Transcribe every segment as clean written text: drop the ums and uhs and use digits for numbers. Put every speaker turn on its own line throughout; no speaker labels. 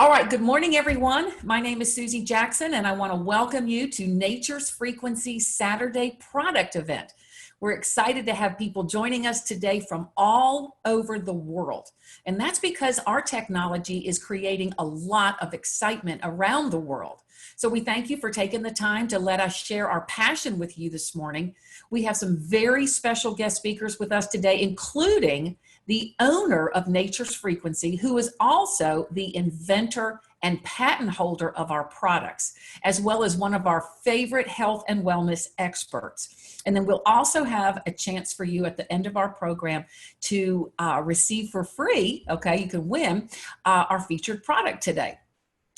All right, good morning, everyone. My name is Susie Jackson, and I want to welcome you to Nature's Frequency Saturday product event. We're excited to have people joining us today from all over the world. And that's because our technology is creating a lot of excitement around the world. So we thank you for taking the time to let us share our passion with you this morning. We have some very special guest speakers with us today, including the owner of Nature's Frequency, who is also the inventor and patent holder of our products, as well as one of our favorite health and wellness experts. And then we'll also have a chance for you at the end of our program to receive for free, okay, you can win our featured product today.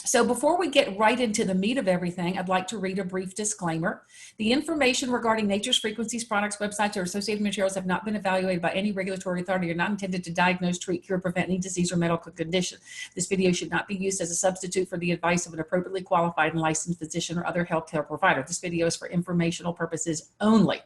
So before we get right into the meat of everything, I'd like to read a brief disclaimer. The information regarding Nature's Frequencies products, websites, or associated materials have not been evaluated by any regulatory authority or not intended to diagnose, treat, cure, prevent any disease or medical condition. This video should not be used as a substitute for the advice of an appropriately qualified and licensed physician or other healthcare provider. This video is for informational purposes only.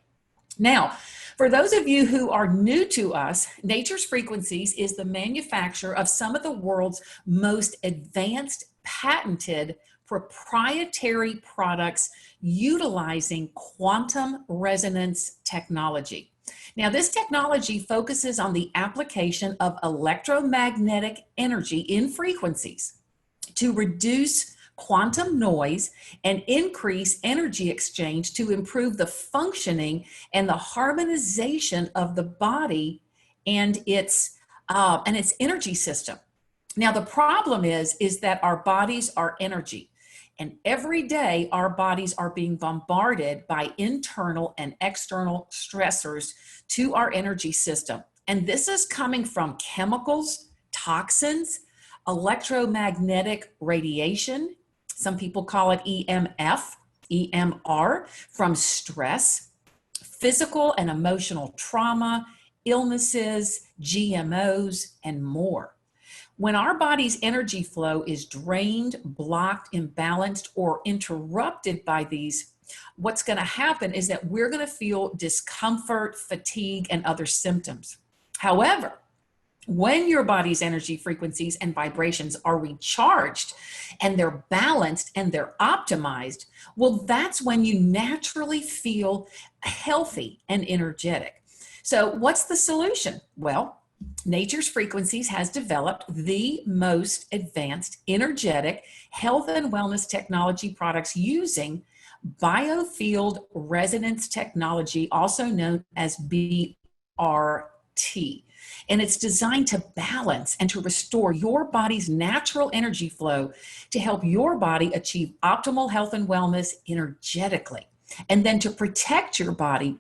Now, for those of you who are new to us, Nature's Frequencies is the manufacturer of some of the world's most advanced patented proprietary products utilizing quantum resonance technology. Now, this technology focuses on the application of electromagnetic energy in frequencies to reduce quantum noise and increase energy exchange to improve the functioning and the harmonization of the body and its energy system. Now, the problem is that our bodies are energy, and every day our bodies are being bombarded by internal and external stressors to our energy system. And this is coming from chemicals, toxins, electromagnetic radiation, some people call it EMF, EMR, from stress, physical and emotional trauma, illnesses, GMOs, and more. When our body's energy flow is drained, blocked, imbalanced, or interrupted by these, what's going to happen is that we're going to feel discomfort, fatigue, and other symptoms. However, when your body's energy frequencies and vibrations are recharged and they're balanced and they're optimized, well, that's when you naturally feel healthy and energetic. So what's the solution? Well, Nature's Frequencies has developed the most advanced energetic health and wellness technology products using biofield resonance technology, also known as BRT. And it's designed to balance and to restore your body's natural energy flow to help your body achieve optimal health and wellness energetically, and then to protect your body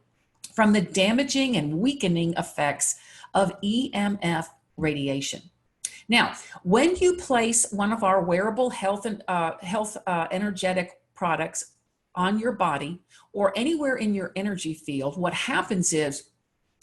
from the damaging and weakening effects of EMF radiation. Now, when you place one of our wearable health energetic products on your body or anywhere in your energy field, what happens is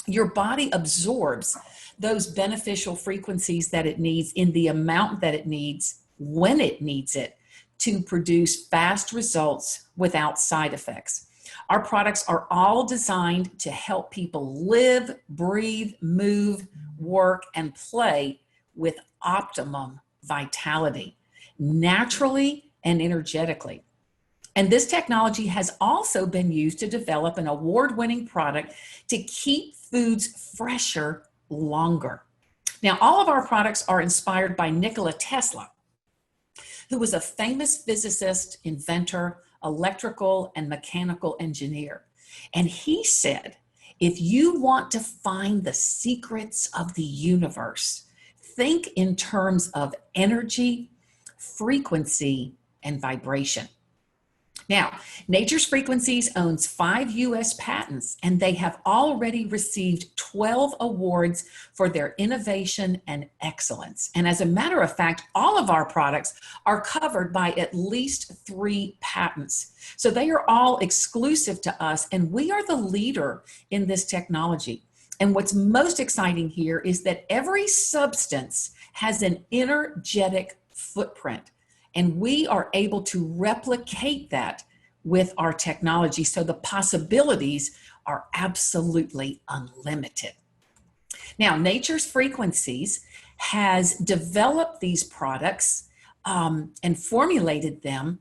your body absorbs those beneficial frequencies that it needs in the amount that it needs when it needs it to produce fast results without side effects. Our products are all designed to help people live, breathe, move, work, and play with optimum vitality, naturally and energetically. And this technology has also been used to develop an award-winning product to keep foods fresher longer. Now, all of our products are inspired by Nikola Tesla, who was a famous physicist, inventor, electrical and mechanical engineer. And he said, if you want to find the secrets of the universe, think in terms of energy, frequency, and vibration. Now, Nature's Frequencies owns 5 U.S. patents, and they have already received 12 awards for their innovation and excellence. And as a matter of fact, all of our products are covered by at least 3 patents. So they are all exclusive to us, and we are the leader in this technology. And what's most exciting here is that every substance has an energetic footprint, and we are able to replicate that with our technology. So the possibilities are absolutely unlimited. Now, Nature's Frequencies has developed these products and formulated them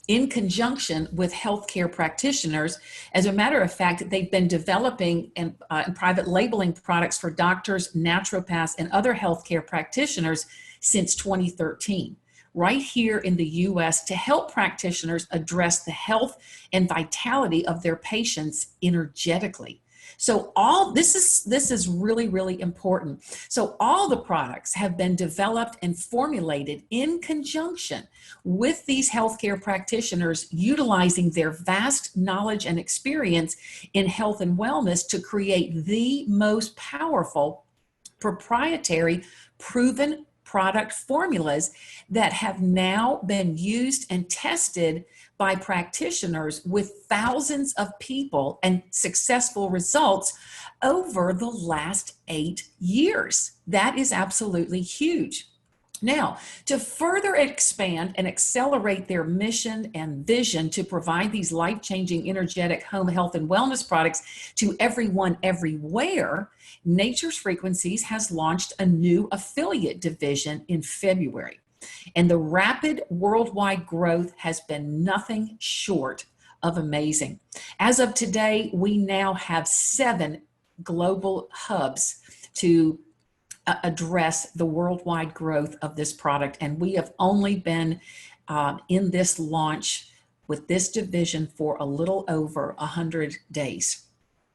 in conjunction with healthcare practitioners. As a matter of fact, they've been developing and private labeling products for doctors, naturopaths, and other healthcare practitioners since 2013, right here in the US, to help practitioners address the health and vitality of their patients energetically. So this is really, really important. So all the products have been developed and formulated in conjunction with these healthcare practitioners, utilizing their vast knowledge and experience in health and wellness to create the most powerful, proprietary, proven product formulas that have now been used and tested by practitioners with thousands of people and successful results over the last 8 years. That is absolutely huge. Now, to further expand and accelerate their mission and vision to provide these life-changing, energetic home health and wellness products to everyone, everywhere, Nature's Frequencies has launched a new affiliate division in February. And the rapid worldwide growth has been nothing short of amazing. As of today, we now have 7 global hubs to address the worldwide growth of this product. And we have only been in this launch with this division for a little over 100 days.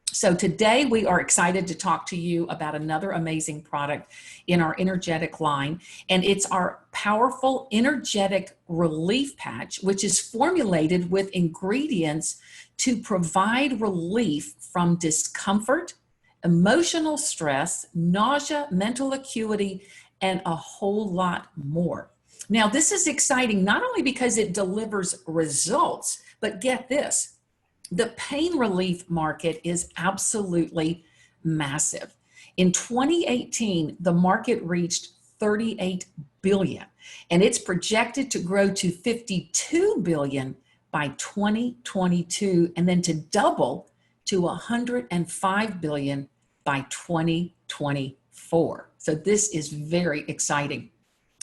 So today we are excited to talk to you about another amazing product in our energetic line, and it's our powerful energetic relief patch, which is formulated with ingredients to provide relief from discomfort, emotional stress, nausea, mental acuity, and a whole lot more. Now, this is exciting not only because it delivers results, but get this. The pain relief market is absolutely massive. In 2018, the market reached 38 billion, and it's projected to grow to 52 billion by 2022, and then to double to 105 billion by 2024. So this is very exciting.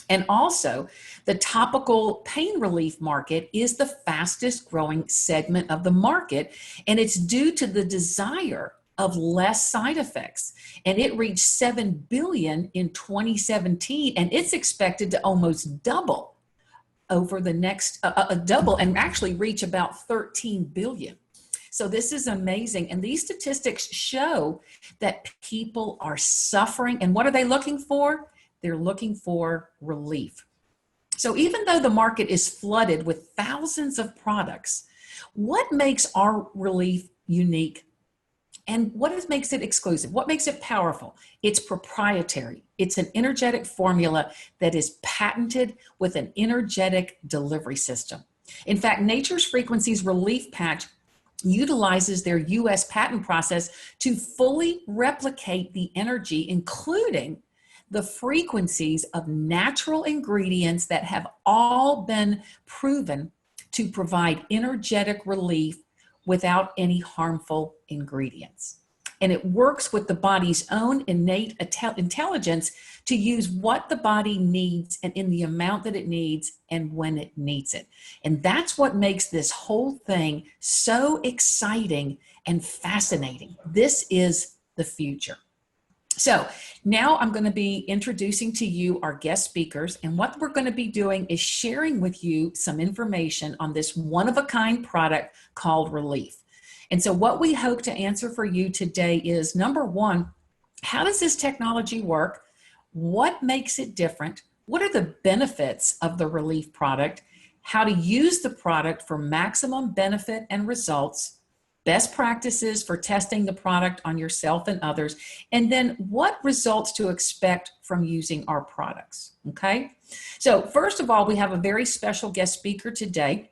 And also, the topical pain relief market is the fastest growing segment of the market, and it's due to the desire of less side effects. And it reached 7 billion in 2017, and it's expected to almost double over the next, double and actually reach about 13 billion. So this is amazing. And these statistics show that people are suffering. And what are they looking for? They're looking for relief. So even though the market is flooded with thousands of products, what makes our relief unique? And what makes it exclusive? What makes it powerful? It's proprietary. It's an energetic formula that is patented with an energetic delivery system. In fact, Nature's Frequencies Relief Patch utilizes their US patent process to fully replicate the energy, including the frequencies of natural ingredients that have all been proven to provide energetic relief without any harmful ingredients. And it works with the body's own innate intelligence to use what the body needs and in the amount that it needs and when it needs it. And that's what makes this whole thing so exciting and fascinating. This is the future. So now I'm going to be introducing to you our guest speakers, and what we're going to be doing is sharing with you some information on this one-of-a-kind product called Relief. And so what we hope to answer for you today is, number one, how does this technology work? What makes it different? What are the benefits of the Relief product? How to use the product for maximum benefit and results? Best practices for testing the product on yourself and others, and then what results to expect from using our products, okay? So first of all, we have a very special guest speaker today.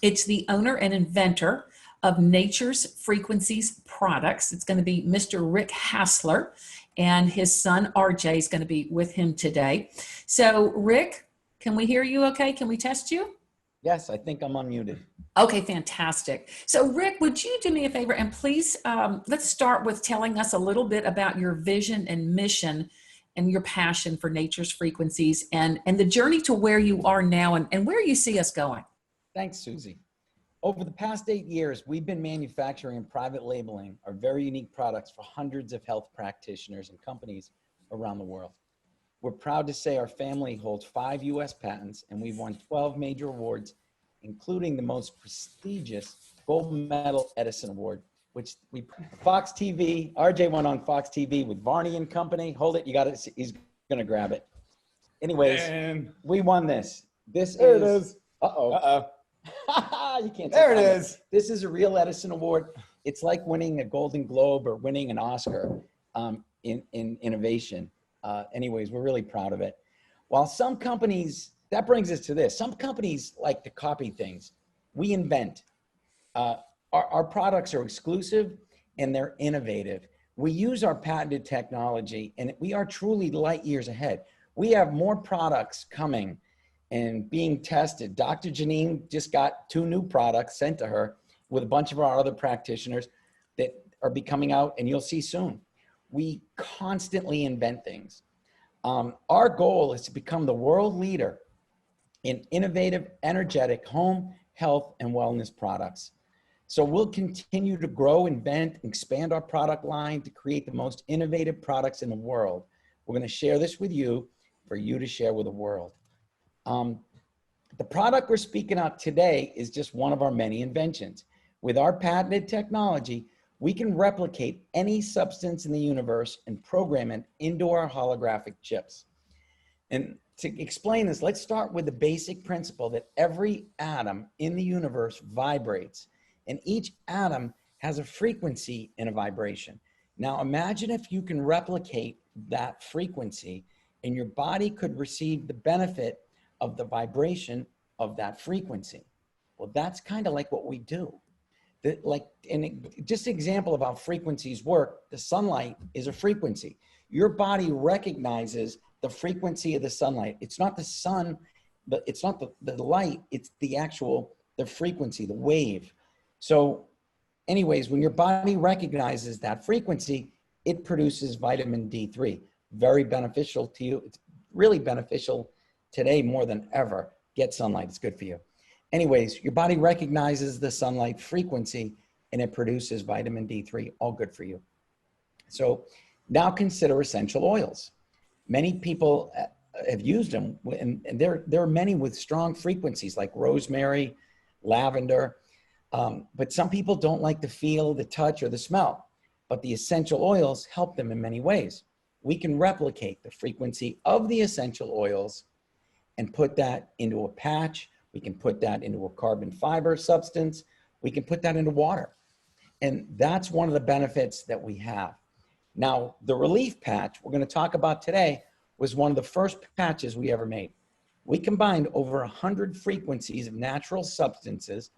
It's the owner and inventor of Nature's Frequencies products. It's going to be Mr. Rick Hassler, and his son RJ is going to be with him today. So Rick, can we hear you okay? Can we test you?
Yes, I think I'm unmuted.
Okay, fantastic. So Rick, would you do me a favor and please, let's start with telling us a little bit about your vision and mission and your passion for nature's frequencies and the journey to where you are now and where you see us going.
Thanks, Susie. Over the past 8 years, we've been manufacturing and private labeling our very unique products for hundreds of health practitioners and companies around the world. We're proud to say our family holds 5 US patents, and we've won 12 major awards, including the most prestigious Gold Medal Edison Award, which Fox TV, RJ went on Fox TV with Varney and Company. Hold it, you got it, he's gonna grab it. Anyways,
And
we won this.
there it is.
Uh-oh.
Uh-oh.
You can't.
There it is.
This is a real Edison Award. It's like winning a Golden Globe or winning an Oscar in innovation. Anyways, we're really proud of it. While some companies, that brings us to this. Some companies like to copy things. We invent. Our products are exclusive and they're innovative. We use our patented technology and we are truly light years ahead. We have more products coming and being tested. Dr. JeNeen just got 2 new products sent to her with a bunch of our other practitioners that are be coming out, and you'll see soon. We constantly invent things. Our goal is to become the world leader in innovative, energetic home, health, and wellness products. So we'll continue to grow, invent, expand our product line to create the most innovative products in the world. We're going to share this with you for you to share with the world. The product we're speaking of today is just one of our many inventions. With our patented technology, we can replicate any substance in the universe and program it into our holographic chips. And to explain this, let's start with the basic principle that every atom in the universe vibrates, and each atom has a frequency and a vibration. Now imagine if you can replicate that frequency and your body could receive the benefit of the vibration of that frequency. Well, that's kind of like what we do. Just an example of how frequencies work, the sunlight is a frequency. Your body recognizes the frequency of the sunlight. It's not the sun, but it's not the light, it's the frequency, the wave. So anyways, when your body recognizes that frequency, it produces vitamin D3, very beneficial to you. It's really beneficial today more than ever. Get sunlight, it's good for you. Anyways, your body recognizes the sunlight frequency and it produces vitamin D3, all good for you. So now consider essential oils. Many people have used them, and there are many with strong frequencies like rosemary, lavender, but some people don't like the feel, the touch, or the smell, but the essential oils help them in many ways. We can replicate the frequency of the essential oils and put that into a patch. We can put that into a carbon fiber substance. We can put that into water. And that's one of the benefits that we have. Now, the relief patch we're going to talk about today was one of the first patches we ever made. We combined over 100 frequencies of natural substances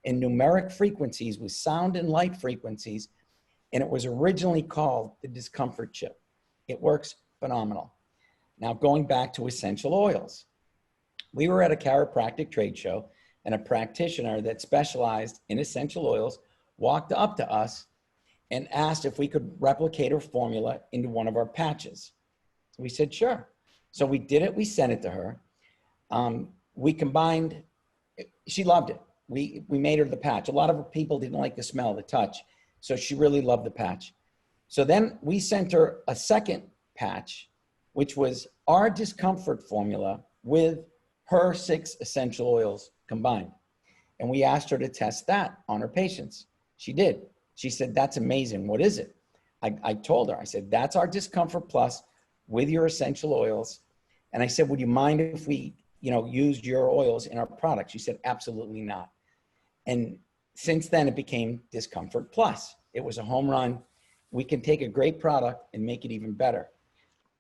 and numeric frequencies with sound and light frequencies, and it was originally called the discomfort chip. It works phenomenal. Now, going back to essential oils. We were at a chiropractic trade show, and a practitioner that specialized in essential oils walked up to us and asked if we could replicate her formula into one of our patches. We said, sure. So we did it. We sent it to her. We combined, she loved it. We made her the patch. A lot of people didn't like the smell, the touch. So she really loved the patch. So then we sent her a second patch, which was our discomfort formula with her 6 essential oils combined. And we asked her to test that on her patients. She did. She said, that's amazing. What is it? I told her, I said, that's our Discomfort Plus with your essential oils. And I said, would you mind if we, used your oils in our product? She said, absolutely not. And since then it became Discomfort Plus. It was a home run. We can take a great product and make it even better.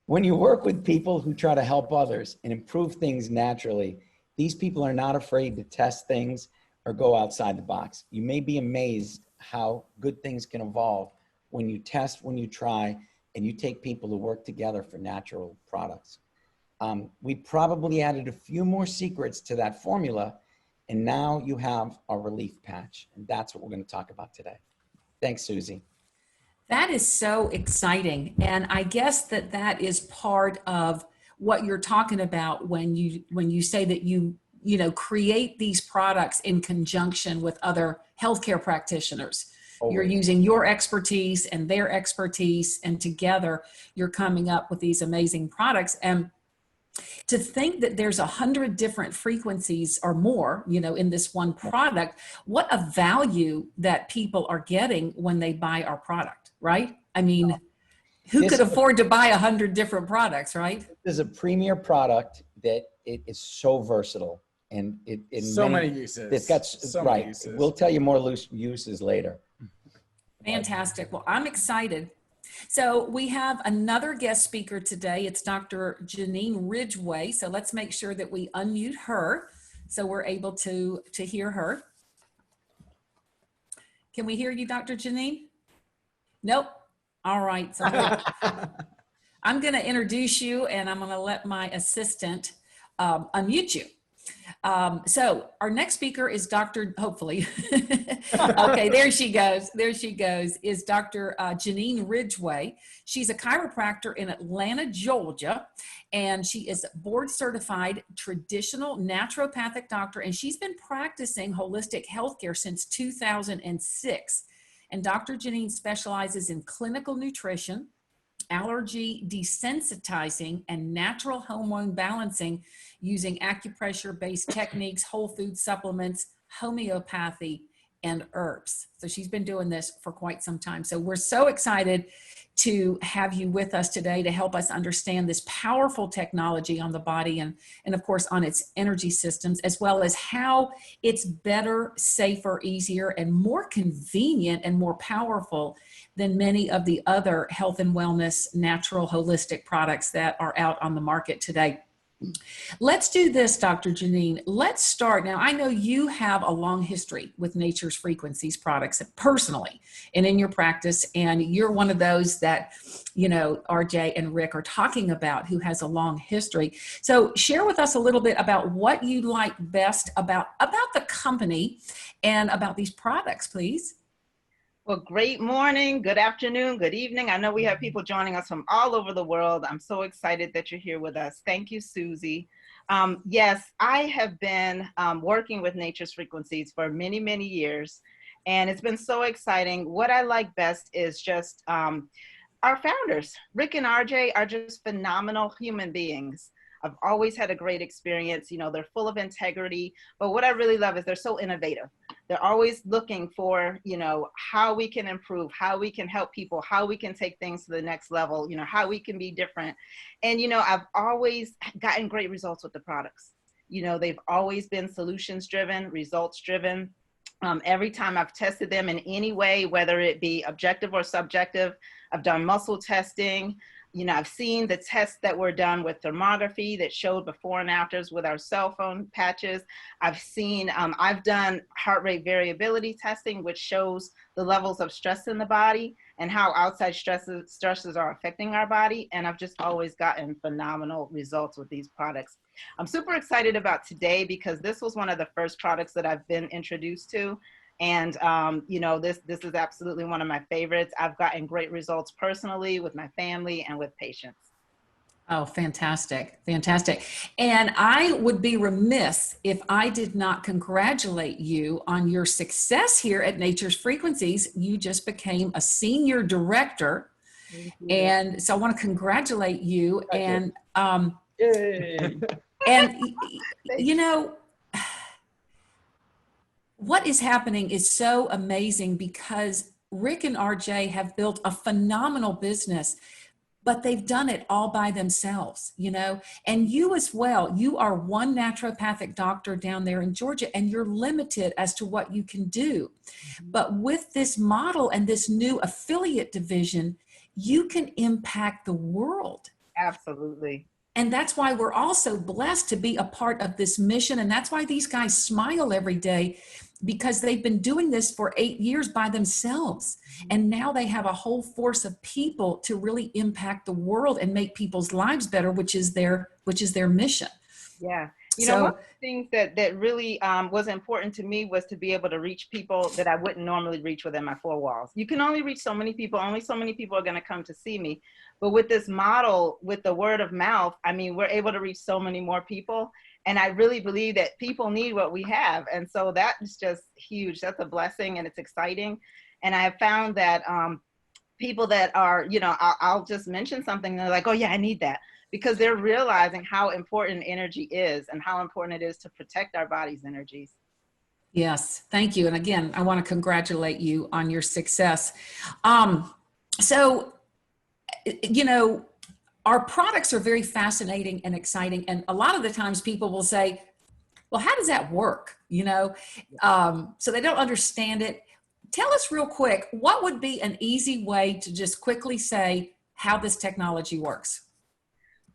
When you work with people who try to help others and improve things naturally, these people are not afraid to test things or go outside the box. You may be amazed how good things can evolve when you test, when you try, and you take people to work together for natural products. We probably added a few more secrets to that formula, and now you have a relief patch, and that's what we're going to talk about today. Thanks, Susie.
That is so exciting. And I guess that that is part of what you're talking about when you say that you create these products in conjunction with other healthcare practitioners. You're
Always.
using your expertise and their expertise, and together you're coming up with these amazing products. And to think that there's 100 different frequencies or more, in this one product, what a value that people are getting when they buy our product, right? I mean, who
This
could
is
afford to buy 100 different products, right?
this is a premier product that it is so versatile, and
So many uses.
It's got
so
right.
many uses.
We'll tell you more loose uses later.
Fantastic. Well, I'm excited. So we have another guest speaker today. It's Dr. JeNeen Ridgeway. So let's make sure that we unmute her so we're able to hear her. Can we hear you, Dr. JeNeen? Nope. All right. So I'm going to introduce you, and I'm going to let my assistant unmute you. So our next speaker is Dr. Hopefully. Okay, there she goes. There she goes, is Dr. JeNeen Ridgeway. She's a chiropractor in Atlanta, Georgia, and she is board certified traditional naturopathic doctor, and she's been practicing holistic healthcare since 2006. And Dr. JeNeen specializes in clinical nutrition, allergy desensitizing, and natural hormone balancing using acupressure-based techniques, whole food supplements, homeopathy, and herbs. So she's been doing this for quite some time. So we're so excited to have you with us today to help us understand this powerful technology on the body and of course on its energy systems, as well as how it's better, safer, easier, and more convenient and more powerful than many of the other health and wellness, natural, holistic products that are out on the market today. Let's do this, Dr. JeNeen. Let's start. Now, I know you have a long history with Nature's Frequencies products personally and in your practice, and you're one of those that, RJ and Rick are talking about who has a long history. So share with us a little bit about what you like best about the company and about these products, please.
Well, great morning, good afternoon, good evening. I know we have people joining us from all over the world. I'm so excited that you're here with us. Thank you, Susie. Yes, I have been working with Nature's Frequencies for many, many years, and it's been so exciting. What I like best is just our founders. Rick and RJ are just phenomenal human beings. I've always had a great experience. They're full of integrity, but what I really love is they're so innovative. They're always looking for, how we can improve, how we can help people, how we can take things to the next level, how we can be different. And, I've always gotten great results with the products. They've always been solutions driven, results driven. Every time I've tested them in any way, whether it be objective or subjective, I've done muscle testing. I've seen the tests that were done with thermography that showed before and afters with our cell phone patches. I've done heart rate variability testing, which shows the levels of stress in the body and how outside stresses are affecting our body. And I've just always gotten phenomenal results with these products. I'm super excited about today because this was one of the first products that I've been introduced to. And, this is absolutely one of my favorites. I've gotten great results personally with my family and with patients.
Oh, fantastic. Fantastic. And I would be remiss if I did not congratulate you on your success here at Nature's Frequencies. You just became a senior director. And so I want to congratulate you. And,
Yay.
and what is happening is so amazing because Rick and RJ have built a phenomenal business, but they've done it all by themselves, and you as well. You are one naturopathic doctor down there in Georgia, and you're limited as to what you can do. But with this model and this new affiliate division, you can impact the world.
Absolutely.
And that's why we're also blessed to be a part of this mission. And that's why these guys smile every day, because they've been doing this for 8 years by themselves. And now they have a whole force of people to really impact the world and make people's lives better, which is their mission.
Yeah. You know, one of
So,
the things that really was important to me was to be able to reach people that I wouldn't normally reach within my four walls. You can only reach so many people, only so many people are going to come to see me. But with this model, with the word of mouth, I mean, we're able to reach so many more people. And I really believe that people need what we have. And so that is just huge. That's a blessing and it's exciting. And I have found that people that are, you know, I'll just mention something and they're like, oh yeah, I need that. Because they're realizing how important energy is and how important it is to protect our body's energies.
yes, thank you. And again, I want to congratulate you on your success. Um, so, you know, our products are very fascinating and exciting. And a lot of the times people will say, well, how does that work? You know, so they don't understand it. Tell us real quick, what would be an easy way to just quickly say how this technology works?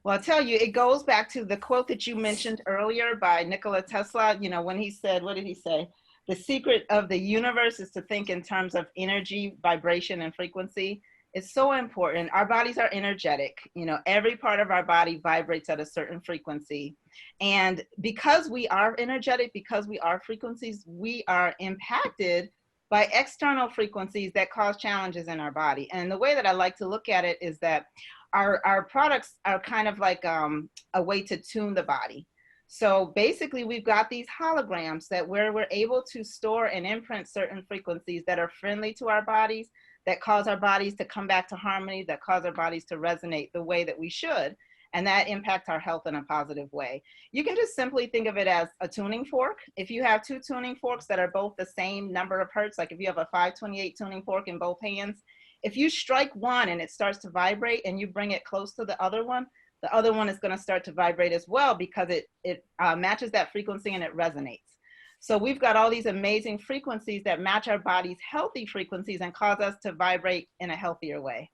Well, I'll tell you, it goes back to the quote that you mentioned earlier by Nikola Tesla, you know, when he said, what did he say? The secret of the universe is to think in terms of energy, vibration, and frequency. It's so important. Our bodies are energetic. You know, every part of our body vibrates at a certain frequency. And because we are energetic, because we are frequencies, we are impacted by external frequencies that cause challenges in our body. And the way that I like to look at it is that our products are kind of like a way to tune the body. So basically we've got these holograms that where we're able to store and imprint certain frequencies that are friendly to our bodies, that cause our bodies to come back to harmony, that cause our bodies to resonate the way that we should. And that impacts our health in a positive way. You can just simply think of it as a tuning fork. If you have two tuning forks that are both the same number of hertz, like if you have a 528 tuning fork in both hands, if you strike one and it starts to vibrate and you bring it close to the other one is going to start to vibrate as well because it matches that frequency and it resonates. So we've got all these amazing frequencies that match our body's healthy frequencies and cause us to vibrate in a healthier way.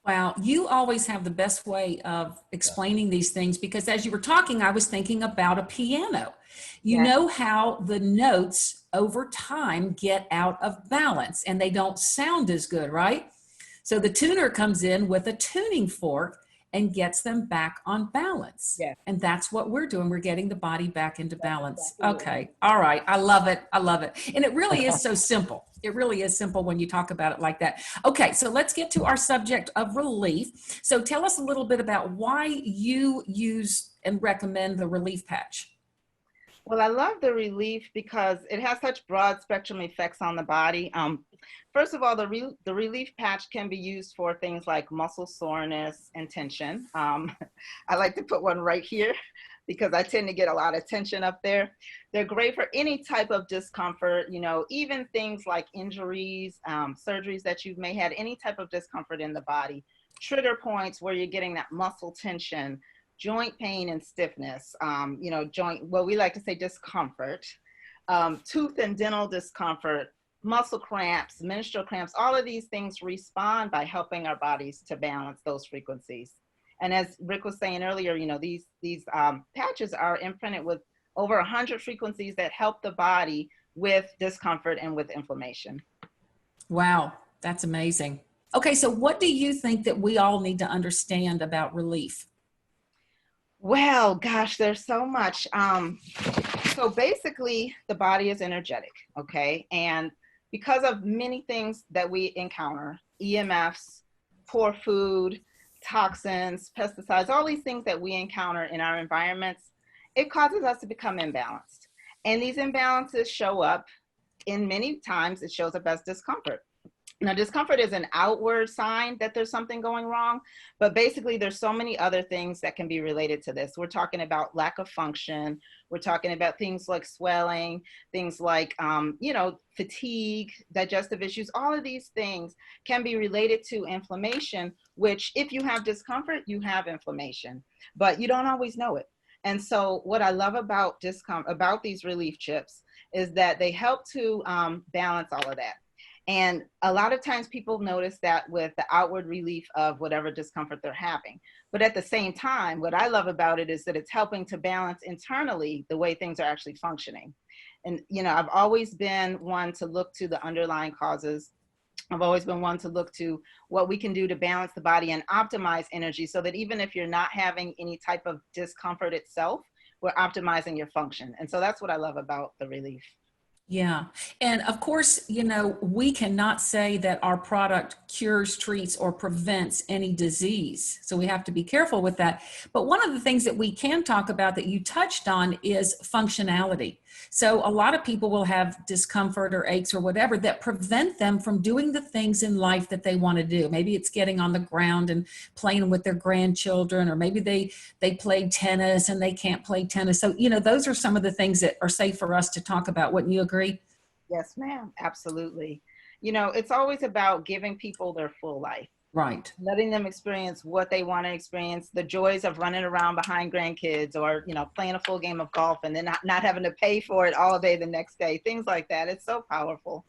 Wow, you always have the best way of explaining these things because as you were talking, I was thinking about a piano. You
Yeah.
know how the notes over time get out of balance and they don't sound as good, right? So the tuner comes in with a tuning fork and gets them back on balance.
Yeah.
And that's what we're doing. We're getting the body back into balance.
Exactly.
Okay. All right. I love it. I love it. And it really is so simple. It really is simple when you talk about it like that. Okay. So let's get to our subject of relief. So tell us a little bit about why you use and recommend the relief patch.
Well, I love the relief because it has such broad spectrum effects on the body. First of all, the relief patch can be used for things like muscle soreness and tension. I like to put one right here because I tend to get a lot of tension up there. They're great for any type of discomfort, you know, even things like injuries, surgeries that you may have, any type of discomfort in the body, trigger points where you're getting that muscle tension, joint pain and stiffness, you know, what we like to say discomfort, tooth and dental discomfort, muscle cramps, menstrual cramps, all of these things respond by helping our bodies to balance those frequencies. And as Rick was saying earlier, you know, these patches are imprinted with over 100 frequencies that help the body with discomfort and with inflammation.
Wow, that's amazing. Okay, so what do you think that we all need to understand about relief?
Well, gosh, there's so much. So basically, the body is energetic, okay? And because of many things that we encounter, EMFs, poor food, toxins, pesticides, all these things that we encounter in our environments, it causes us to become imbalanced. And these imbalances show up in many times, it shows up as discomfort. Now, discomfort is an outward sign that there's something going wrong, but basically there's so many other things that can be related to this. We're talking about lack of function. We're talking about things like swelling, things like, you know, fatigue, digestive issues. All of these things can be related to inflammation, which if you have discomfort, you have inflammation, but you don't always know it. And so what I love about these relief chips is that they help to balance all of that. And a lot of times people notice that with the outward relief of whatever discomfort they're having. But at the same time, what I love about it is that it's helping to balance internally the way things are actually functioning. And, you know, I've always been one to look to the underlying causes. I've always been one to look to what we can do to balance the body and optimize energy so that even if you're not having any type of discomfort itself, we're optimizing your function. And so that's what I love about the relief.
Yeah. And of course, you know, we cannot say that our product cures, treats, or prevents any disease. So we have to be careful with that. But one of the things that we can talk about that you touched on is functionality. So a lot of people will have discomfort or aches or whatever that prevent them from doing the things in life that they want to do. Maybe it's getting on the ground and playing with their grandchildren, or maybe they play tennis and they can't play tennis. So, you know, those are some of the things that are safe for us to talk about. Wouldn't you agree?
Yes, ma'am. Absolutely. You know, it's always about giving people their full life.
Right.
Letting them experience what they want to experience, the joys of running around behind grandkids, or, you know, playing a full game of golf and then not having to pay for it all day the next day, things like that. It's so powerful.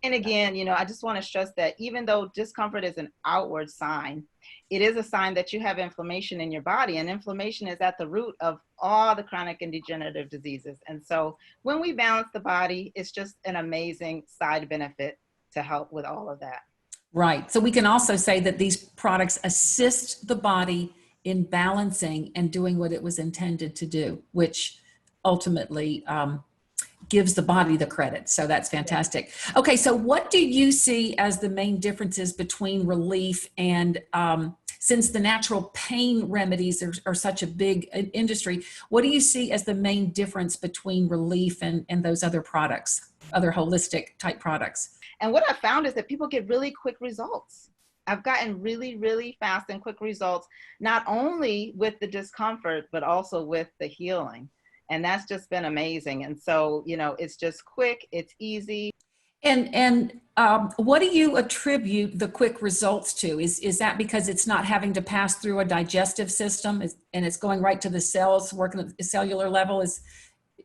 And again, you know, I just want to stress that even though discomfort is an outward sign, it is a sign that you have inflammation in your body, and inflammation is at the root of all the chronic and degenerative diseases. And so when we balance the body, it's just an amazing side benefit to help with all of that.
Right. So we can also say that these products assist the body in balancing and doing what it was intended to do, which ultimately gives the body the credit. So that's fantastic. Okay. So what do you see as the main differences between relief and since the natural pain remedies are such a big industry, what do you see as the main difference between relief and those other products, other holistic type products?
And what I found is that people get really quick results. I've gotten really, really fast and quick results, not only with the discomfort, but also with the healing. And that's just been amazing. And so, you know, it's just quick, it's easy.
And what do you attribute the quick results to? Is that because it's not having to pass through a digestive system and it's going right to the cells, working at the cellular level?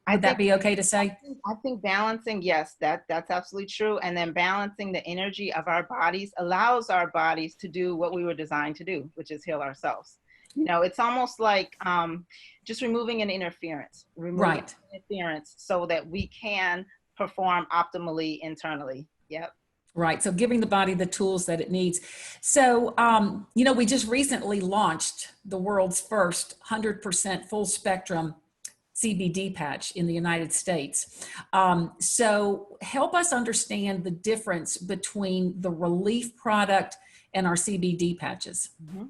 Would that be okay to say?
I think balancing, yes, that's absolutely true. And then balancing the energy of our bodies allows our bodies to do what we were designed to do, which is heal ourselves. You know, it's almost like just removing an interference, interference so that we can perform optimally internally. Yep.
Right. So giving the body the tools that it needs. So, you know, we just recently launched the world's first 100% full spectrum CBD patch in the United States. So help us understand the difference between the relief product and our CBD patches.
Mm-hmm.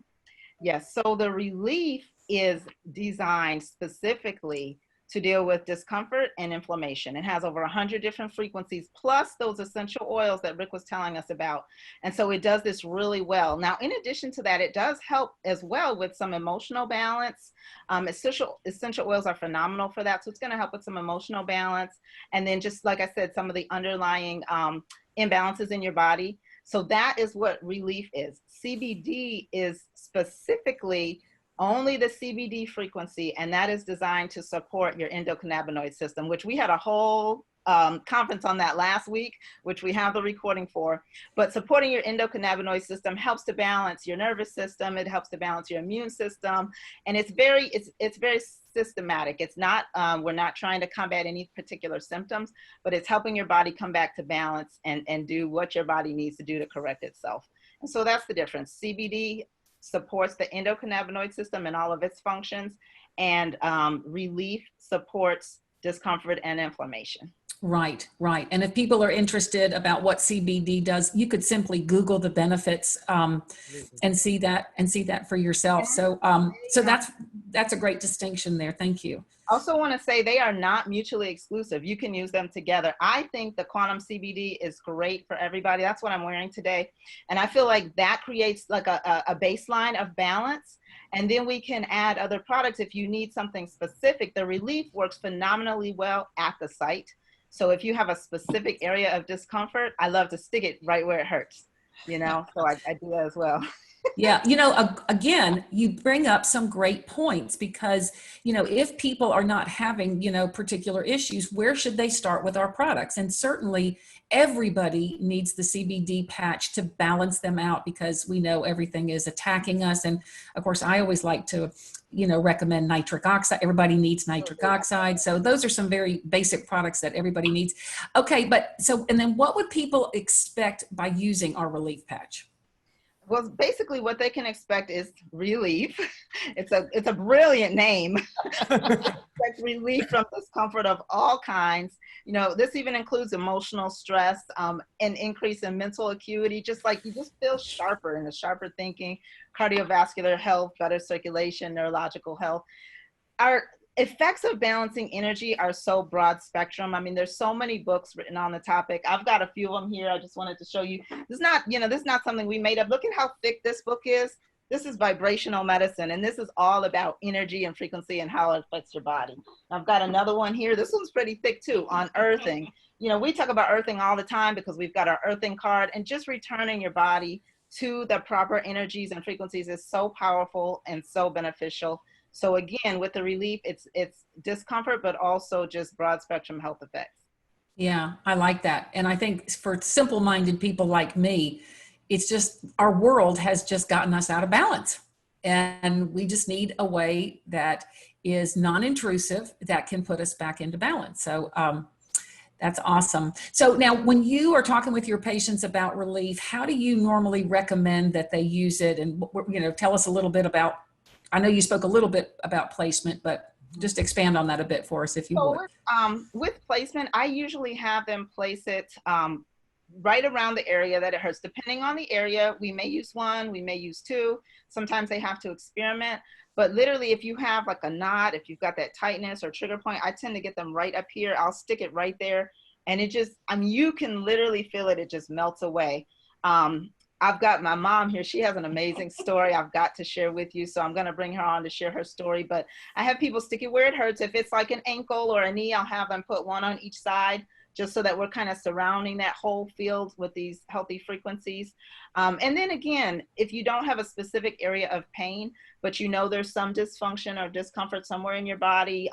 Yes. So the relief is designed specifically to deal with discomfort and inflammation. It has over 100 different frequencies, plus those essential oils that Rick was telling us about. And so it does this really well. Now, in addition to that, it does help as well with some emotional balance. Essential oils are phenomenal for that. So it's going to help with some emotional balance. And then just like I said, some of the underlying imbalances in your body. So that is what relief is. CBD is specifically only the CBD frequency, and that is designed to support your endocannabinoid system, which we had a whole conference on that last week, which we have the recording for. But supporting your endocannabinoid system helps to balance your nervous system. It helps to balance your immune system, and it's very systematic. It's not we're not trying to combat any particular symptoms, but it's helping your body come back to balance and do what your body needs to do to correct itself. And so that's the difference. CBD supports the endocannabinoid system and all of its functions, and relief supports discomfort and inflammation.
Right, right. And if people are interested about what CBD does, you could simply Google the benefits and see that for yourself. So so that's a great distinction there. Thank you.
Also want to say they are not mutually exclusive. You can use them together. I think the quantum CBD is great for everybody. That's what I'm wearing today. And I feel like that creates like a baseline of balance. And then we can add other products if you need something specific. The relief works phenomenally well at the site. So if you have a specific area of discomfort, I love to stick it right where it hurts, you know, so I do that as well.
Yeah. You know, again, you bring up some great points because, you know, if people are not having, you know, particular issues, where should they start with our products? And certainly everybody needs the CBD patch to balance them out because we know everything is attacking us. And of course, I always like to, you know, recommend nitric oxide. Everybody needs nitric oxide. So those are some very basic products that everybody needs. Okay. But so, and then what would people expect by using our relief patch?
Well, basically what they can expect is relief. It's a brilliant name. Expect relief from discomfort of all kinds. You know, this even includes emotional stress, an increase in mental acuity, just like you just feel sharper and a sharper thinking, cardiovascular health, better circulation, neurological health. Our effects of balancing energy are so broad spectrum. I mean, there's so many books written on the topic. I've got a few of them here. I just wanted to show you. This is not, this is not something we made up. Look at how thick this book is. This is vibrational medicine, and this is all about energy and frequency and how it affects your body. I've got another one here. This one's pretty thick too, on earthing. You know, we talk about earthing all the time because we've got our earthing card, and just returning your body to the proper energies and frequencies is so powerful and so beneficial. So again, with the relief, it's discomfort, but also just broad spectrum health effects.
Yeah, I like that. And I think for simple-minded people like me, it's just our world has just gotten us out of balance. And we just need a way that is non-intrusive that can put us back into balance. So that's awesome. So now when you are talking with your patients about relief, how do you normally recommend that they use it? And, tell us a little bit about, I know you spoke a little bit about placement, but just expand on that a bit for us if you would.
With placement, I usually have them place it right around the area that it hurts. Depending on the area, we may use one, we may use two. Sometimes they have to experiment. But literally, if you have like a knot, if you've got that tightness or trigger point, I tend to get them right up here. I'll stick it right there. And it just, you can literally feel it. It just melts away. I've got my mom here. She has an amazing story I've got to share with you. So I'm going to bring her on to share her story. But I have people stick it where it hurts. If it's like an ankle or a knee, I'll have them put one on each side, just so that we're kind of surrounding that whole field with these healthy frequencies. And then again, if you don't have a specific area of pain, but there's some dysfunction or discomfort somewhere in your body,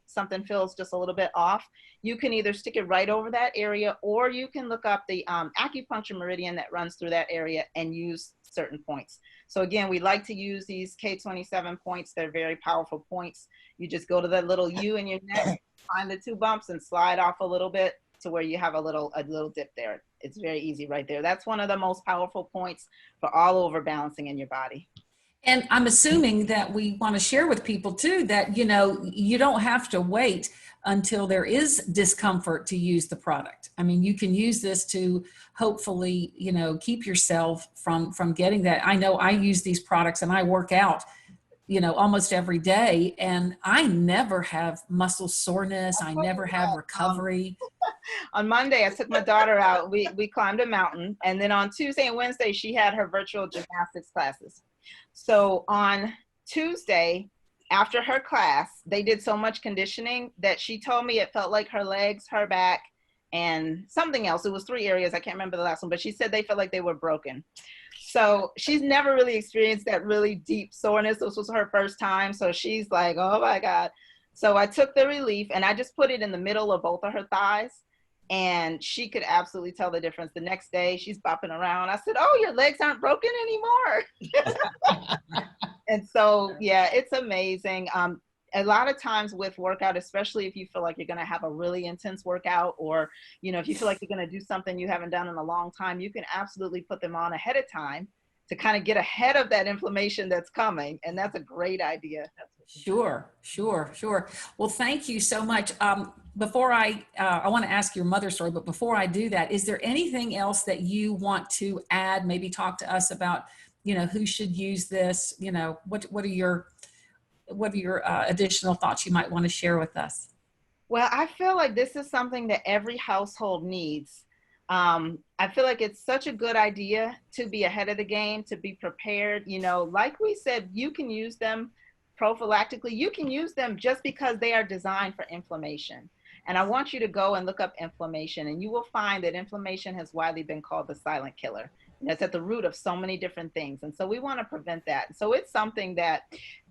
something feels just a little bit off, you can either stick it right over that area, or you can look up the acupuncture meridian that runs through that area and use certain points. So again, we like to use these K27 points. They're very powerful points. You just go to the little U in your neck, find the two bumps and slide off a little bit to where you have a little dip there. It's very easy right there. That's one of the most powerful points for all over balancing in your body.
And I'm assuming that we want to share with people too that, you don't have to wait until there is discomfort to use the product. I mean, you can use this to hopefully, keep yourself from getting that. I know I use these products and I work out, almost every day, and I never have muscle soreness. I never have recovery.
On Monday, I took my daughter out. We climbed a mountain. And then on Tuesday and Wednesday, she had her virtual gymnastics classes. So on Tuesday, after her class, they did so much conditioning that she told me it felt like her legs, her back, and something else. It was 3 areas. I can't remember the last one, but she said they felt like they were broken. So she's never really experienced that really deep soreness. This was her first time. So she's like, oh my God. So I took the relief and I just put it in the middle of both of her thighs. And she could absolutely tell the difference. The next day, she's bopping around. I said, oh, your legs aren't broken anymore. And so, yeah, it's amazing. A lot of times with workout, especially if you feel like you're going to have a really intense workout, or, if you feel like you're going to do something you haven't done in a long time, you can absolutely put them on ahead of time to kind of get ahead of that inflammation that's coming. And that's a great idea.
Sure. Well, thank you so much. Before I want to ask your mother's story, but before I do that, is there anything else that you want to add? Maybe talk to us about, who should use this? What are your additional thoughts you might want to share with us?
Well, I feel like this is something that every household needs. I feel like it's such a good idea to be ahead of the game, to be prepared. Like we said, you can use them prophylactically. You can use them just because they are designed for inflammation. And I want you to go and look up inflammation, and you will find that inflammation has widely been called the silent killer. And it's at the root of so many different things. And so we want to prevent that. So it's something that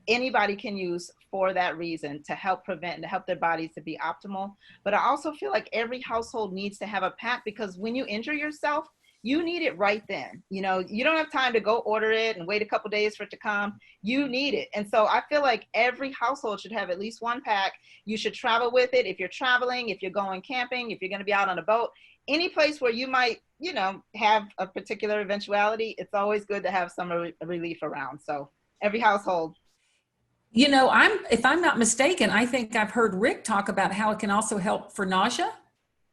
anybody can use for that reason, to help prevent and to help their bodies to be optimal. But I also feel like every household needs to have a pack, because when you injure yourself, you need it right then. You know, you don't have time to go order it and wait a couple days for it to come. You need it. And so I feel like every household should have at least one pack. You should travel with it. If you're traveling, if you're going camping, if you're going to be out on a boat, any place where you might, you know, have a particular eventuality, it's always good to have some relief around. So every household.
You know, if I'm not mistaken, I think I've heard Rick talk about how it can also help for nausea.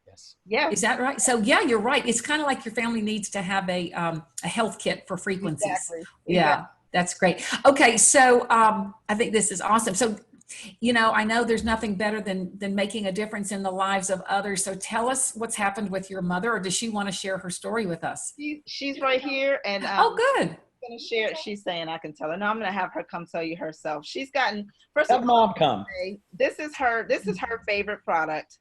Yes.
Yeah.
Is that right? So yeah, you're right. It's kind of like your family needs to have a health kit for frequencies.
Exactly.
Yeah, that's great. Okay, so I think this is awesome. So, you know, I know there's nothing better than making a difference in the lives of others. So tell us what's happened with your mother, or does she want to share her story with us?
She's right here, and
Oh, good.
I'm gonna share. She's saying I can tell her. No, I'm gonna have her come tell you herself. She's gotten first
Have
of all,
mom come.
this is her favorite product.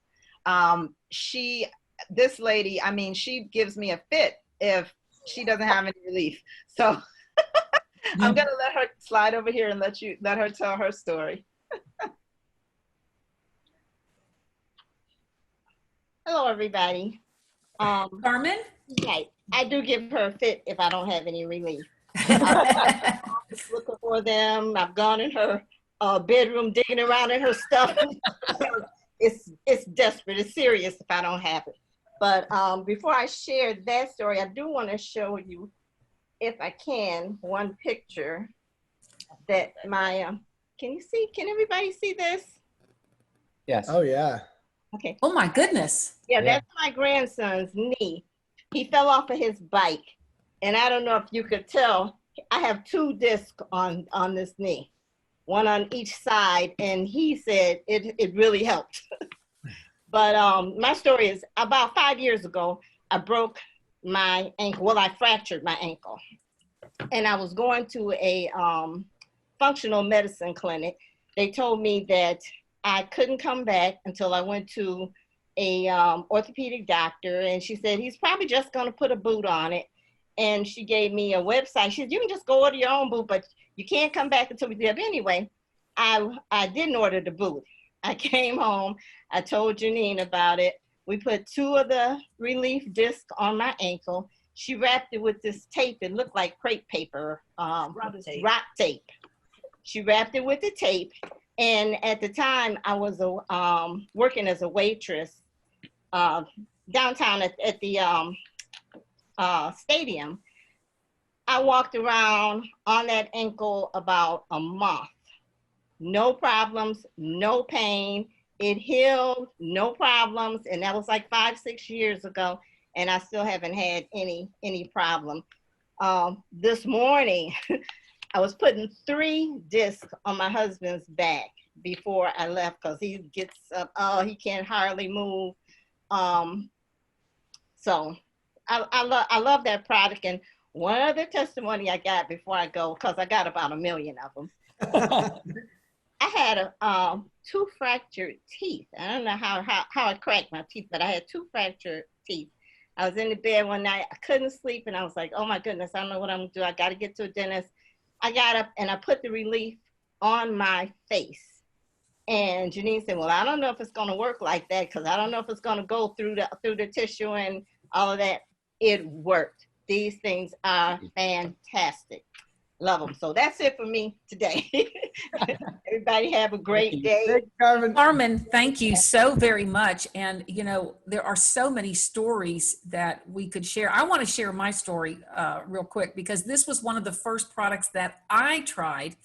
This lady, I mean, she gives me a fit if she doesn't have any relief. So I'm gonna let her slide over here and let her tell her story.
Hello, everybody.
Carmen?
Right, I do give her a fit if I don't have any relief. I'm looking for them. I've gone in her bedroom, digging around in her stuff. It's desperate. It's serious if I don't have it. But before I share that story, I do want to show you, if I can, one picture that my can you see? Can everybody see this?
Yes.
Oh yeah.
Okay.
Oh my goodness.
Yeah,
Yeah.
that's my grandson's knee. He fell off of his bike. And I don't know if you could tell, I have 2 discs on this knee, one on each side. And he said it really helped. But my story is about 5 years ago, I broke my ankle. Well, I fractured my ankle. And I was going to a functional medicine clinic. They told me that I couldn't come back until I went to a orthopedic doctor, and she said he's probably just going to put a boot on it. And she gave me a website. She said you can just go order your own boot, but you can't come back until we do it. Anyway, I didn't order the boot. I came home. I told Janine about it. We put 2 of the relief discs on my ankle. She wrapped it with this tape. It looked like crepe paper, rock tape. She wrapped it with the tape. And at the time, I was working as a waitress downtown at the stadium. I walked around on that ankle about a month. No problems, no pain. It healed, no problems. And that was like 5-6 years ago. And I still haven't had any problem. This morning, I was putting 3 discs on my husband's back before I left because he gets up, he can't hardly move. So I love that product. And one other testimony I got before I go, because I got about 1 million of them. I had 2 fractured teeth. I don't know how I cracked my teeth, but I had 2 fractured teeth. I was in the bed one night. I couldn't sleep, and I was like, oh my goodness, I don't know what I'm gonna do. I got to get to a dentist. I got up and I put the relief on my face. And Janine said, well, I don't know if it's gonna work like that, because I don't know if it's gonna go through the tissue and all of that. It worked. These things are fantastic. Love them. So that's it for me today. Everybody have a great day.
Thank Carmen.
Carmen, thank you so very much. And, you know, there are so many stories that we could share. I want to share my story real quick, because this was one of the first products that I tried.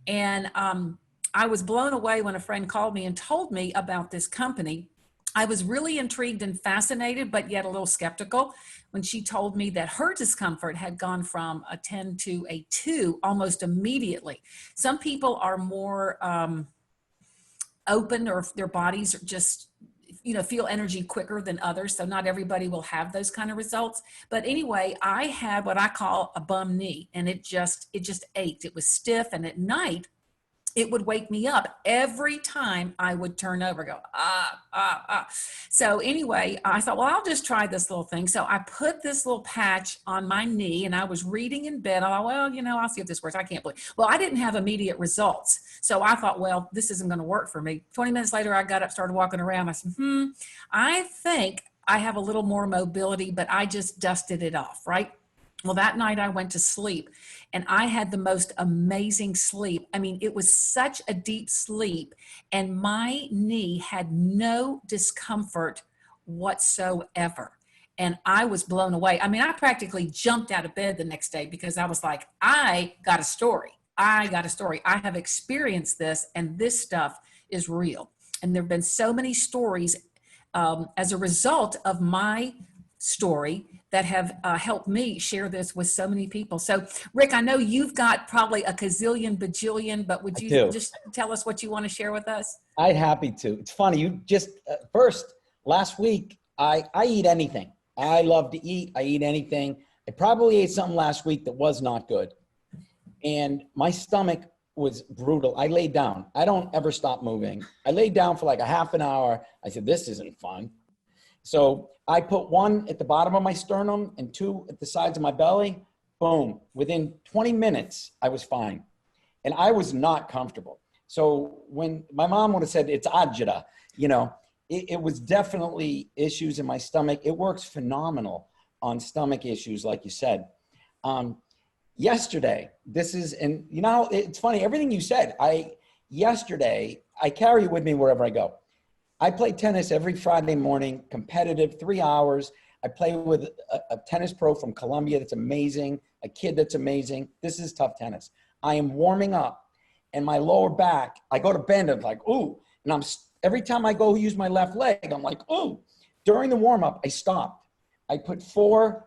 And I was blown away when a friend called me and told me about this company. I was really intrigued and fascinated, but yet a little skeptical when she told me that her discomfort had gone from a 10 to a 2 almost immediately. Some people are more open, or their bodies are just, you know, feel energy quicker than others. So not everybody will have those kind of results. But anyway, I had what I call a bum knee, and it just ached. It was stiff, and at night, it would wake me up every time I would turn over, go, So anyway, I thought, well, I'll just try this little thing. So I put this little patch on my knee, and I was reading in bed. I thought, well, you know, I'll see if this works. I can't believe. Well, I didn't have immediate results. So I thought, well, this isn't going to work for me. 20 minutes later, I got up, started walking around. I said, I think I have a little more mobility, but I just dusted it off, right? Well, that night I went to sleep and I had the most amazing sleep. I mean, it was such a deep sleep and my knee had no discomfort whatsoever. And I was blown away. I mean, I practically jumped out of bed the next day because I was like, I got a story. I got a story. I have experienced this and this stuff is real. And there have been so many stories as a result of my story that have helped me share this with so many people. So, Rick, I know you've got probably a gazillion, bajillion, but would you just tell us what you want to share with us?
I'd happy to. It's funny. You just first last week, I eat anything. I love to eat. I eat anything. I probably ate something last week that was not good. And my stomach was brutal. I laid down. I don't ever stop moving. I laid down for like a half an hour. I said, this isn't fun. So I put one at the bottom of my sternum and two at the sides of my belly. Boom. Within 20 minutes, I was fine. And I was not comfortable. So when my mom would have said it's agita, you know, it was definitely issues in my stomach. It works phenomenal on stomach issues, like you said. Yesterday, and you know, it's funny, everything you said, yesterday, I carry it with me wherever I go. I play tennis every Friday morning, competitive, 3 hours. I play with a tennis pro from Colombia that's amazing, a kid that's amazing. This is tough tennis. I am warming up and my lower back, I go to bend, I'm like, ooh, and every time I go use my left leg, I'm like, ooh. During the warm up, I stopped. I put 4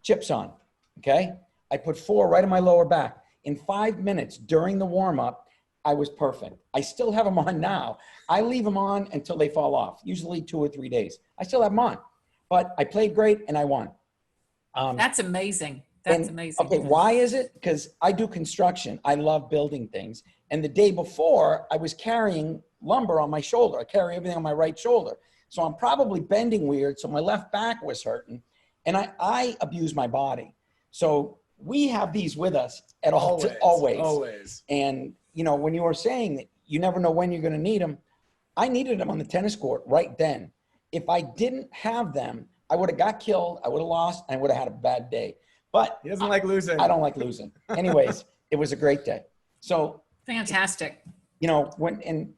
chips on, okay? I put 4 right in my lower back. In 5 minutes during the warm up, I was perfect. I still have them on now. I leave them on until they fall off, usually 2 or 3 days. I still have them on, but I played great and I won.
That's amazing. That's amazing.
Okay, why is it? Because I do construction. I love building things. And the day before, I was carrying lumber on my shoulder. I carry everything on my right shoulder. So I'm probably bending weird. So my left back was hurting. And I abuse my body. So we have these with us at always. And, you know, when you were saying that you never know when you're going to need them, I needed them on the tennis court right then. If I didn't have them, I would have got killed. I would have lost. And I would have had a bad day. But
he doesn't like losing.
I don't like losing. Anyways, it was a great day. So
fantastic.
You know, and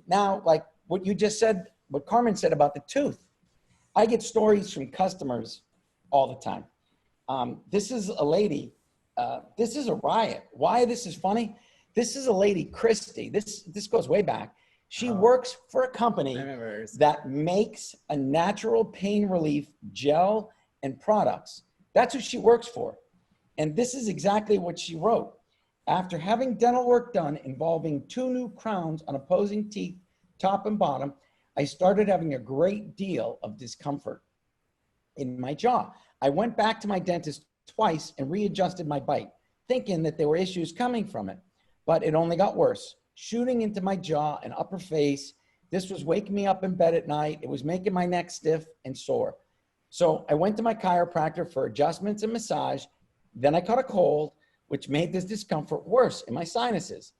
now, like what you just said, what Carmen said about the tooth, I get stories from customers all the time. This is a lady, this is a riot. Why this is funny? This is a lady, Christy. This goes way back. She works for a company that makes a natural pain relief gel and products. That's who she works for. And this is exactly what she wrote. After having dental work done involving 2 new crowns on opposing teeth, top and bottom, I started having a great deal of discomfort in my jaw. I went back to my dentist twice and readjusted my bite, thinking that there were issues coming from it, but it only got worse, shooting into my jaw and upper face. This was waking me up in bed at night. It was making my neck stiff and sore. So I went to my chiropractor for adjustments and massage. Then I caught a cold, which made this discomfort worse in my sinuses.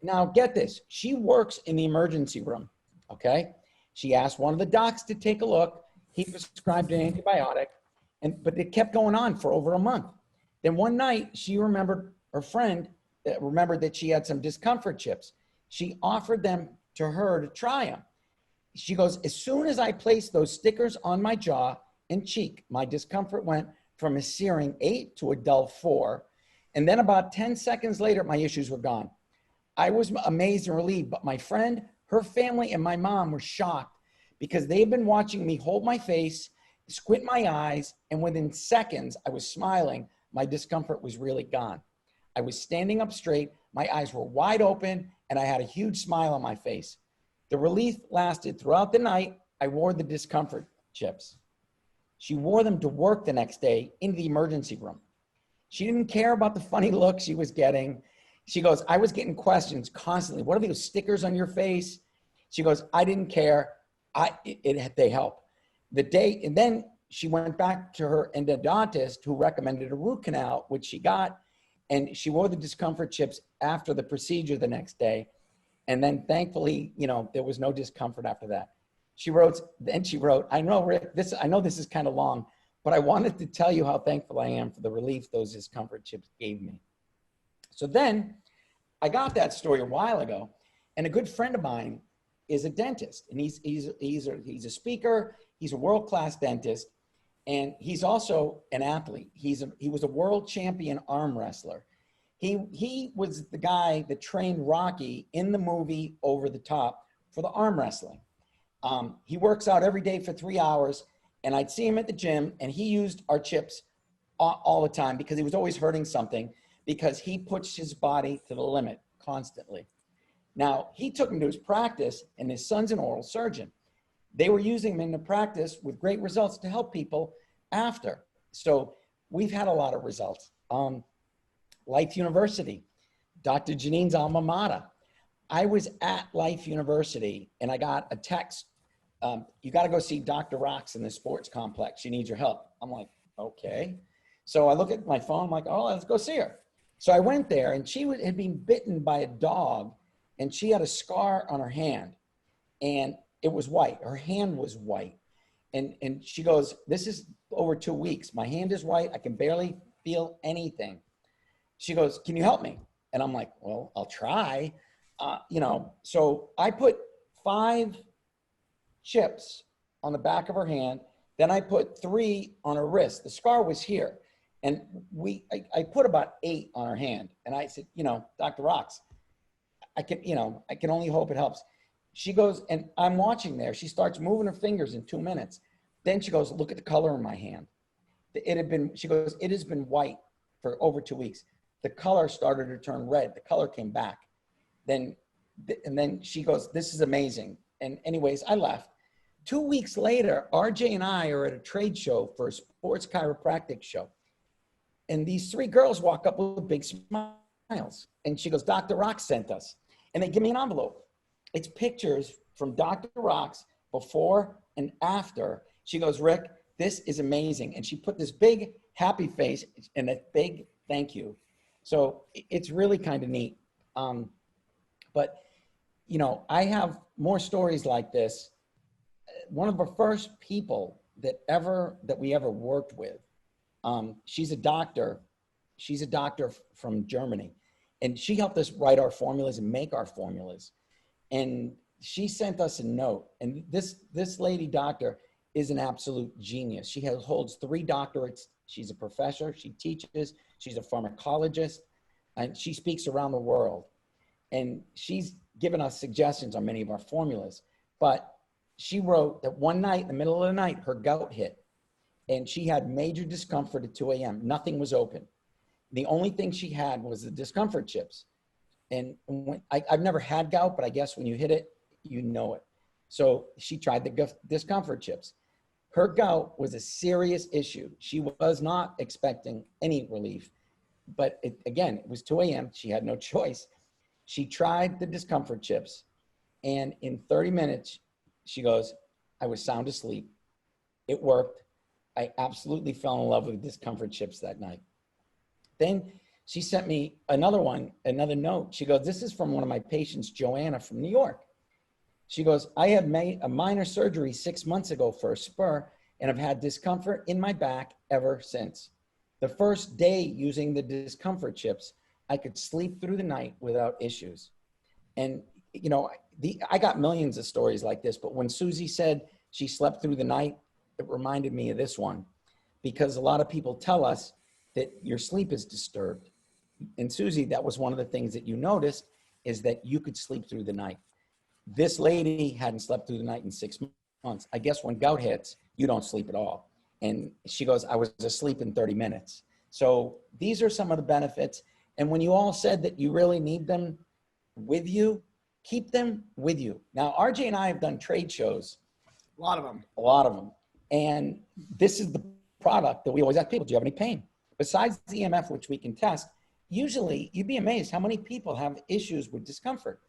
Now get this, she works in the emergency room, okay? She asked one of the docs to take a look. He prescribed an antibiotic, but it kept going on for over a month. Then one night, she remembered her friend remembered that she had some discomfort chips. She offered them to her to try them. She goes, as soon as I placed those stickers on my jaw and cheek, my discomfort went from a searing 8 to a dull 4. And then about 10 seconds later, my issues were gone. I was amazed and relieved, but my friend, her family, and my mom were shocked because they've been watching me hold my face, squint my eyes, and within seconds, I was smiling. My discomfort was really gone. I was standing up straight, my eyes were wide open, and I had a huge smile on my face. The relief lasted throughout the night. I wore the discomfort chips. She wore them to work the next day into the emergency room. She didn't care about the funny look she was getting. She goes, I was getting questions constantly. What are those stickers on your face? She goes, I didn't care. They help. And then she went back to her endodontist who recommended a root canal, which she got. And she wore the discomfort chips after the procedure the next day. And then thankfully, you know, there was no discomfort after that. then she wrote, I know, Rick, I know this is kind of long, but I wanted to tell you how thankful I am for the relief those discomfort chips gave me. So then I got that story a while ago, and a good friend of mine is a dentist, and he's a speaker. He's a world-class dentist, and he's also an athlete. He was a world champion arm wrestler. He was the guy that trained Rocky in the movie Over the Top for the arm wrestling. He works out every day for 3 hours, and I'd see him at the gym, and he used our chips all the time because he was always hurting something, because he pushed his body to the limit constantly. Now, he took him to his practice, and his son's an oral surgeon. They were using him in the practice with great results to help people after. So we've had a lot of results. Life University, Dr. JeNeen's alma mater. I was at Life University, and I got a text, you got to go see Dr. Rocks in the sports complex. She needs your help. I'm like, okay. So I look at my phone, I'm like, oh, let's go see her. So I went there, and she had been bitten by a dog, and she had a scar on her hand, and it was white. Her hand was white. And she goes, this is over 2 weeks. My hand is white. I can barely feel anything. She goes, can you help me? And I'm like, well, I'll try. So I put 5 chips on the back of her hand. Then I put 3 on her wrist. The scar was here. And I put about 8 on her hand. And I said, Dr. Rocks, I can only hope it helps. She goes, and I'm watching there. She starts moving her fingers in 2 minutes. Then she goes, look at the color in my hand. She goes, it has been white for over 2 weeks. The color started to turn red. The color came back. And then she goes, this is amazing. And anyways, I left. 2 weeks later, RJ and I are at a trade show for a sports chiropractic show. And these 3 girls walk up with big smiles. And she goes, Dr. Rocks sent us. And they give me an envelope. It's pictures from Dr. Rocks before and after. She goes, Rick, this is amazing. And she put this big happy face and a big thank you. So it's really kind of neat. But I have more stories like this. One of the first people that we ever worked with, she's a doctor. She's a doctor from Germany. And she helped us write our formulas and make our formulas. And she sent us a note. And this lady doctor is an absolute genius. She holds 3 doctorates. She's a professor. She teaches. She's a pharmacologist. And she speaks around the world. And she's given us suggestions on many of our formulas. But she wrote that one night, in the middle of the night, her gout hit. And she had major discomfort at 2 a.m. Nothing was open. The only thing she had was the discomfort chips. And I've never had gout, but I guess when you hit it, you know it. So she tried the discomfort chips. Her gout was a serious issue. She was not expecting any relief. But it was 2 a.m. She had no choice. She tried the discomfort chips. And in 30 minutes, she goes, I was sound asleep. It worked. I absolutely fell in love with discomfort chips that night. Then she sent me another note. She goes, this is from one of my patients, Joanna from New York. She goes, I had made a minor surgery 6 months ago for a spur, and I've had discomfort in my back ever since. The first day using the discomfort chips, I could sleep through the night without issues. And, I got millions of stories like this, but when Susie said she slept through the night, it reminded me of this one, because a lot of people tell us that your sleep is disturbed. And Susie, that was one of the things that you noticed, is that you could sleep through the night. This lady hadn't slept through the night in 6 months. I guess when gout hits, you don't sleep at all. And she goes, I was asleep in 30 minutes. So these are some of the benefits. And when you all said that you really need them with you, keep them with you. Now, RJ and I have done trade shows.
A lot of them.
A lot of them. And this is the product that we always ask people, do you have any pain? Besides the EMF, which we can test, usually you'd be amazed how many people have issues with discomfort.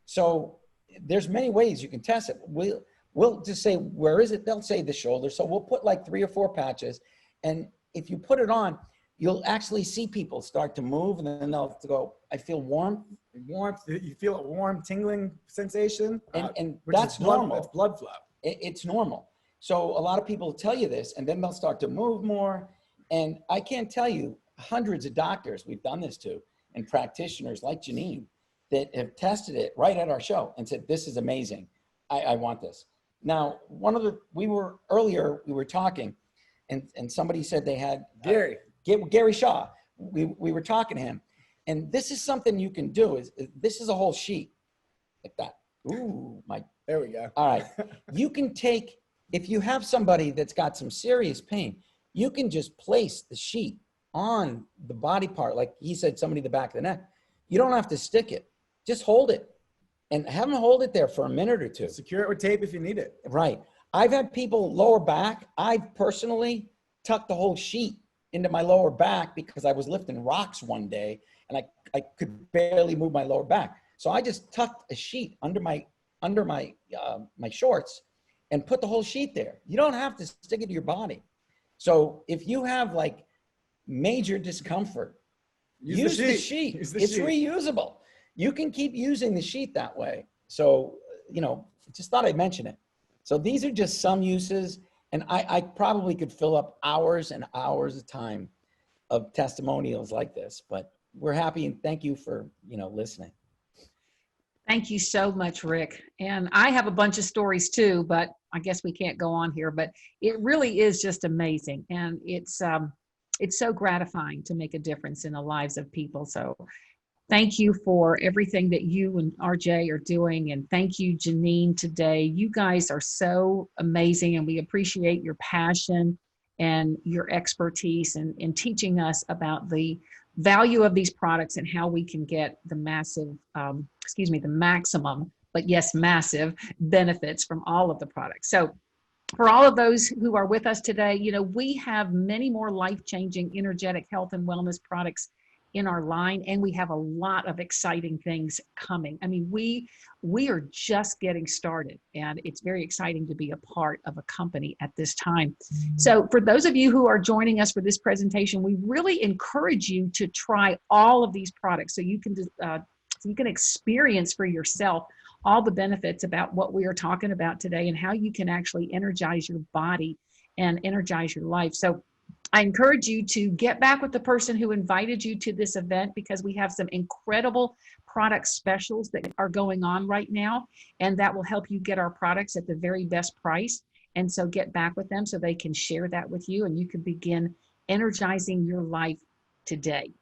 So there's many ways you can test it. We'll just say, where is it? They'll say the shoulder. So we'll put like 3 or 4 patches. And if you put it on, you'll actually see people start to move, and then they'll go, I feel warm.
You feel a warm tingling sensation.
And
which
that's
is blood,
normal.
It's blood flow.
It's normal. So a lot of people tell you this, and then they'll start to move more. And I can't tell you hundreds of doctors we've done this to, and practitioners like Janine that have tested it right at our show and said, this is amazing. I want this. Now, we were talking and somebody said they had Gary Shaw. We were talking to him, and this is something you can do. This is a whole sheet like that. Ooh,
There we go.
all right. You can take, if you have somebody that's got some serious pain, you can just place the sheet on the body part. Like he said, somebody in the back of the neck. You don't have to stick it. Just hold it and have them hold it there for a minute or two.
Secure it with tape if you need it.
Right. I've had people lower back. I've personally tucked the whole sheet into my lower back because I was lifting rocks one day and I could barely move my lower back. So I just tucked a sheet under my my shorts and put the whole sheet there. You don't have to stick it to your body. So if you have like major discomfort, use the sheet. It's reusable. You can keep using the sheet that way. So, just thought I'd mention it. So these are just some uses, and I probably could fill up hours and hours of time of testimonials like this, but we're happy and thank you for, listening.
Thank you so much, Rick. And I have a bunch of stories too, but I guess we can't go on here, but it really is just amazing. And it's so gratifying to make a difference in the lives of people. So thank you for everything that you and RJ are doing. And thank you, Janine, today. You guys are so amazing, and we appreciate your passion and your expertise in teaching us about the value of these products and how we can get the the maximum, but yes, massive benefits from all of the products. So for all of those who are with us today, we have many more life-changing energetic health and wellness products in our line, and we have a lot of exciting things coming. I mean, we are just getting started, and it's very exciting to be a part of a company at this time. So for those of you who are joining us for this presentation, we really encourage you to try all of these products so you can experience for yourself all the benefits about what we are talking about today and how you can actually energize your body and energize your life. So I encourage you to get back with the person who invited you to this event, because we have some incredible product specials that are going on right now, and that will help you get our products at the very best price. And so get back with them so they can share that with you, and you can begin energizing your life today.